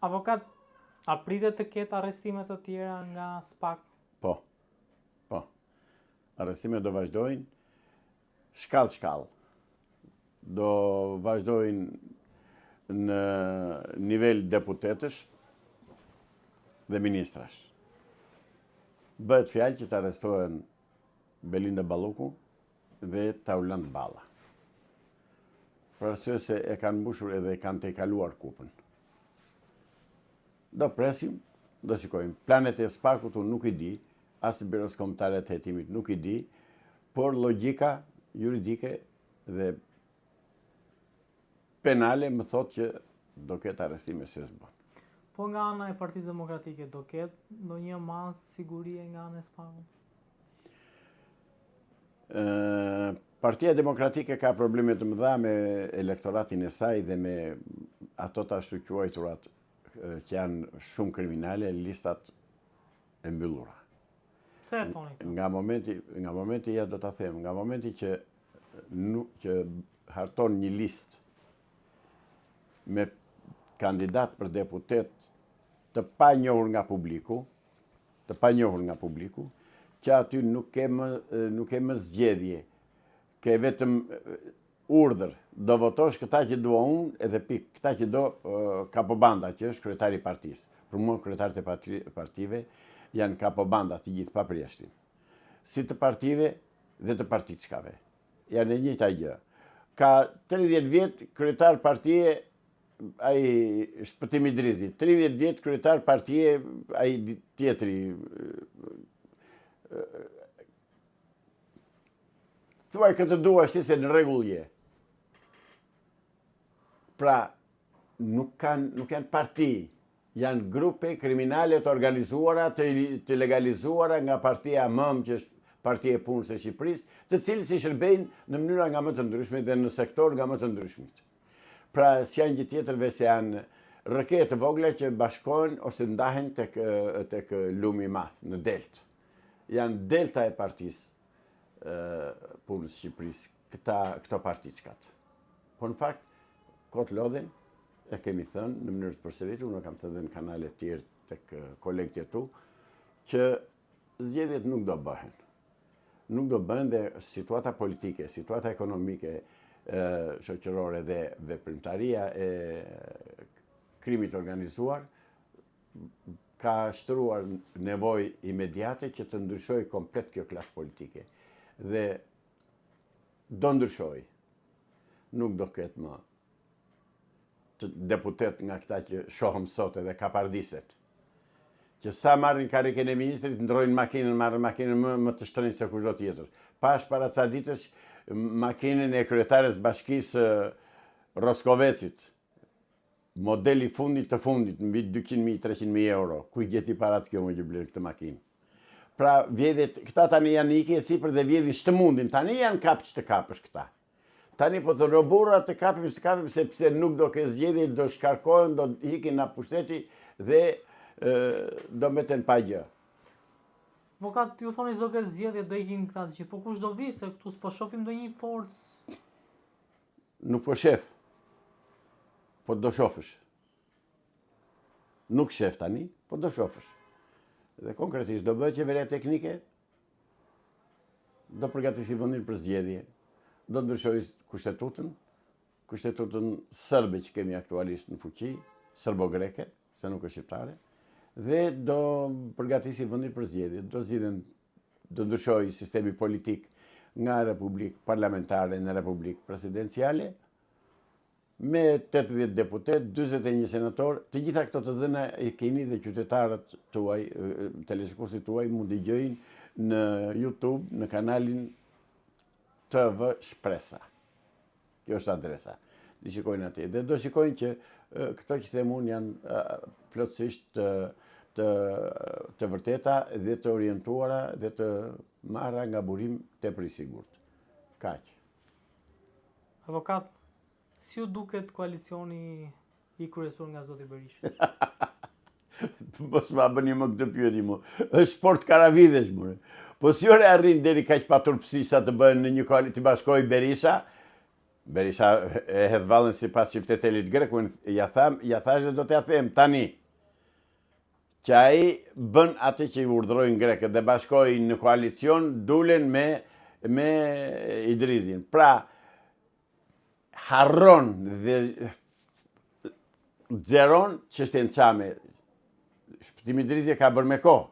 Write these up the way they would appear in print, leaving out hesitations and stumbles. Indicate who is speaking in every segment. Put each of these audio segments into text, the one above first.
Speaker 1: Avokat, a pritet të ketë arrestime të tjera nga SPAK?
Speaker 2: Po. Arrestimet do vazhdojnë shkallë. Do vazhdojnë në nivel deputetësh dhe ministrash. Bëhet fjalë që të arrestohen Belinda Balluku dhe Taulant Balla. Për arsye se e kanë mbushur edhe e kanë tejkaluar kupën. Do presim, do shikojmë. Planet e SPAK-ut unë nuk i di, as të Biros Kombëtare të Hetimit nuk i di, por logjika juridike dhe penale më thotë që do ketë arrestime se s'bën.
Speaker 1: Po nga ana e Partisë Demokratike do ketë ndonjë masë sigurie nga ana e SPAK-ut?
Speaker 2: Partia Demokratike ka probleme të mëdha me elektoratin e saj dhe me ato të ashtu quajturat që janë shumë kriminale, listat e mbyllura.
Speaker 1: Se e thoni këto?
Speaker 2: Nga momenti ja do ta them, nga momenti që harton një listë me kandidat për deputet të panjohur nga publiku, që aty nuk ke më zgjedhje, ke vetëm urdhër, do votosh këta që dua unë edhe pik, këta që do Kapobanda, që është kryetari i partisë. Për mua kryetarët e partive janë Kapobanda të gjithë pa përjashtim. Si të partive dhe të partitshkave. Janë e njëjta gjë. Ka 30 vjet kryetar partie ai Shpëtimi Drizi, 30 vjet kryetar partie ai tjetri. Thuaj këtë duash ti se në rregull je. Pra, nuk janë parti, janë grupe kriminale të organizuara, të legalizuara nga partia MÖM, që është partia e punës e Shqipërisë, të cilës i shërbejnë në mënyra nga më të ndryshme dhe në sektor nga më të ndryshmit. Pra, s'janë gjë tjetërve se janë rrëke të vogla që bashkohen ose ndahen tek lumi i madh, në deltë. Janë delta e partisë punës Shqipërisë, këto partiçkat. Po në fakt, kot lodhen, e kemi thënë në mënyrë të përsëritur, unë kam thënë në kanale të tjerë tek kolegët e tu, që zgjedhjet nuk do bëhen. Nuk do bëhen dhe situata politike, situata ekonomike, shoqërore dhe veprimtaria e krimit organizuar ka shtruar nevojë imediate që të ndryshojë komplet kjo klasë politike. Dhe do ndryshojë. Nuk do ketë më deputet nga këta që shohëm sot edhe kapardiset. Që sa marrin karikën e ministrit, ndrojnë makinën, marrin makinën më të shtrenjtë se kushdo tjetër. Pash para ca ditësh makinën e kryetares bashkisë Roskovecit. Modeli fundit të fundit, mbi 200.000-300.000 euro. Ku i gjeti parat kjo më gjëblerë këtë makinë? Pra, vjedhjet, këta tani janë iki e sipër dhe vjedhin shtëmundin. Tani janë kapë që të kapësh këta. Tani po të robura të kapim, sepse nuk do ke zgjedhje, do shkarkohen, do ikin nga pushteti dhe do meten pa gjë.
Speaker 1: Avokat, ju thoni do ke zgjedhje, do ikin këta të gjithë, po kush do vi, se këtu s'po shohim ndonjë forcë?
Speaker 2: Nuk po shef, po do shofësh. Nuk shef tani, po do shofësh. Dhe konkretisht do bëhet qeveria teknike, do përgatisi vendin për zgjedhje. Do ndryshoj kushtetutën sërbe që kemi aktualisht në fuqi, sërbo-greke, se nuk është shqiptare, dhe do përgatisi vendin për zgjedhje. Do ndryshoj sistemi politik nga republikë parlamentare në republikë presidenciale, me 80 deputet, 41 senator, të gjitha këto të dhëna i keni dhe qytetarët tuaj, teleshikuesit tuaj mund t'i gjojnë në YouTube, në kanalin TV Shpresa. Kjo është adresa. Di shikojnë atje. Dhe do shikojnë që këto që them unë janë plotësisht të vërteta dhe të orientuara dhe të marra nga burim tepër i sigurt. Kaq.
Speaker 1: Avokat, si ju duket koalicioni i kryesuar nga zoti Berisha?
Speaker 2: Mos ma bëni më këtë pyetje mu. Është sport karavidesh more. Po si ore arrin deri kaq paturpësi sa të bëhen në një koalicion të bashkojë Berisha, Berisha e hedh vallën si pas qytetelit grek, ja thash dhe do t'ja them tani, që ai bën atë që i urdhrojnë grekët dhe bashkojnë në koalicion, dulen me Idrizin. Pra, harron dhe xeron çështjen çame. Shpëtimi Idrizi ka bërë me kohë,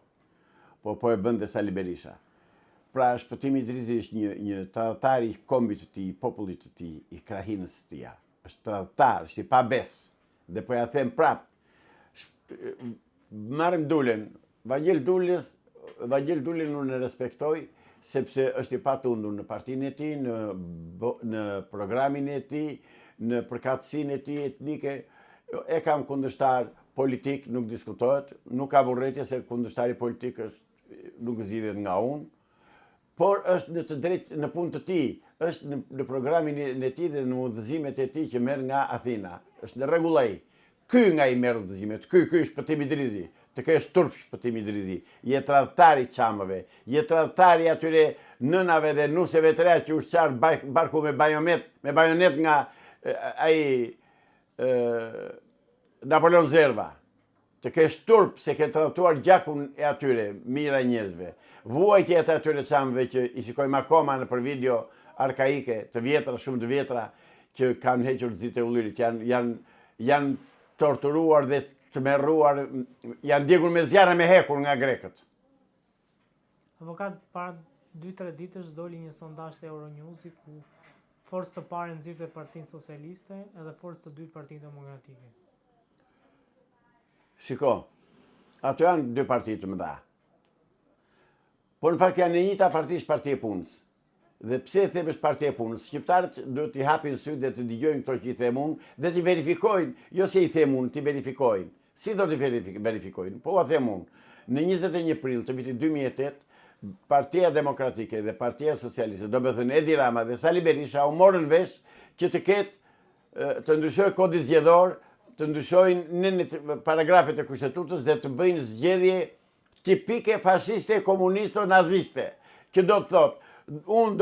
Speaker 2: po e bën dhe Sali Berisha. Pra, shpëtimi Idrizi është një tradhtar i kombit të tij, i popullit të tij, i krahinës së tij. Është tradhtar, është i pabes. Dhe po ja them prap, marrim Dulen. Vagel Dulen unë e respektoj, sepse është i patundur në partinë e tij, në programin e tij, në përkatësinë e tij etnike. E kam kundërshtar politik, nuk diskutohet, nuk ka burrëtie se kundërshtari politik nuk zgjidhet nga unë, por është në të drejtë në punë të tij, është në programin e tij dhe në udhëzimet e tij që merr nga Athina. Është në rregull ai. Ky nga i merr udhëzimet, ky është Shpëtimi Idrizi. Të kesh turp Shpëtimi Idrizi. Je tradhtari çamëve, je tradhtari atyre nënave dhe nuseve të reja që ushqar barku me bajonet nga ai Napoleon Zerva. Të kesh turp se ke tradhtuar gjakun e atyre, mira njerëzve. Vuajtjet e atyre çamëve që i shikojmë akoma në për video arkaike, të vjetra, shumë të vjetra, që kanë hequr zite e ullirit, janë torturuar dhe të merruar, janë djegur me zjarre me hekur nga grekët.
Speaker 1: Avokat, para 2-3 ditësh doli një sondazh të Euronews ku forcë të parë nxirrte Partinë Socialiste edhe forcë të dytë Partinë Demokratike.
Speaker 2: Shiko, ato janë dy parti të mëdha. Po në fakt janë e njëjta parti, është Partia e Punës. Dhe pse them është Partia e Punës? Shqiptarët duhet t'i hapin sy dhe të dëgjojnë këto që i them unë dhe t'i verifikojnë, jo se i them unë, t'i verifikojnë. Si do t'i verifikojnë? Po a them unë. Në 21 prill të vitit 2008, Partia Demokratike dhe Partia Socialiste, do të thënë Edi Rama dhe Sali Berisha u morën vesh që të ketë të ndryshojë kodi zgjedhor, të ndryshojnë në paragrafet e kushtetutës dhe të bëjnë zgjedhje tipike fashiste, komuniste, naziste. Që do të thotë, unë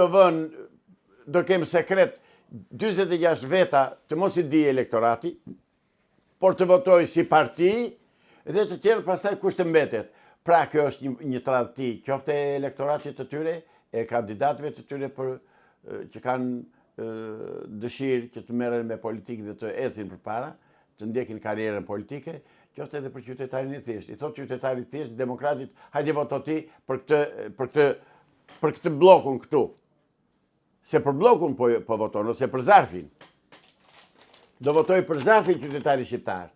Speaker 2: do kem sekret 46 veta të mos i di elektorati, por të votoj si parti dhe të tjerë pastaj kush të mbetet. Pra kjo është një tradhti, qofte e elektoratit të tyre, e kandidatëve të tyre që kanë dëshirë që të merren me politikë dhe të ecin përpara, të ndjekin karrierën politike, qofte edhe për qytetarin e thjeshtë. I thot qytetari i thjeshtë, demokratit, hajde voto ti për këtë bllokun këtu. Se për bllokun po voton, ose për zarfin. Do votoj për zarfin qytetari shqiptar.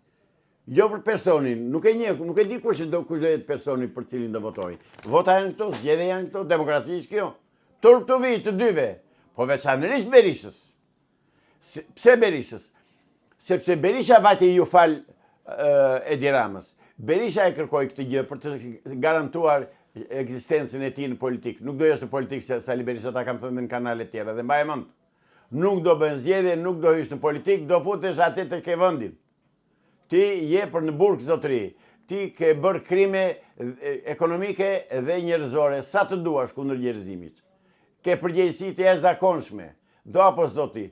Speaker 2: Jo për personin, nuk e di kush do jetë personi për cilin do votoj. Vota janë këto, zgjedhja janë këto, demokracia është kjo. Turp të vijë të dyve, po veçanërisht Berishës. Pse Berishës? Sepse Berisha vati ju fal Edi Ramës. Berisha e kërkoi këtë gjë për të garantuar ekzistencën e tij në politikë. Nuk do jesh në politikë se Sali Berisha ta kam thënë në kanale tjera dhe mbaj mend. Nuk do bën zgjedhje, nuk do hysh në politikë, do futesh atë të ke vendin. Ti je për në burg zotëri. Ti ke bërë krime ekonomike dhe njerëzore sa të duash kundër njerëzimit. Ke përgjegjësi të jashtëzakonshme. Do apo s'do ti?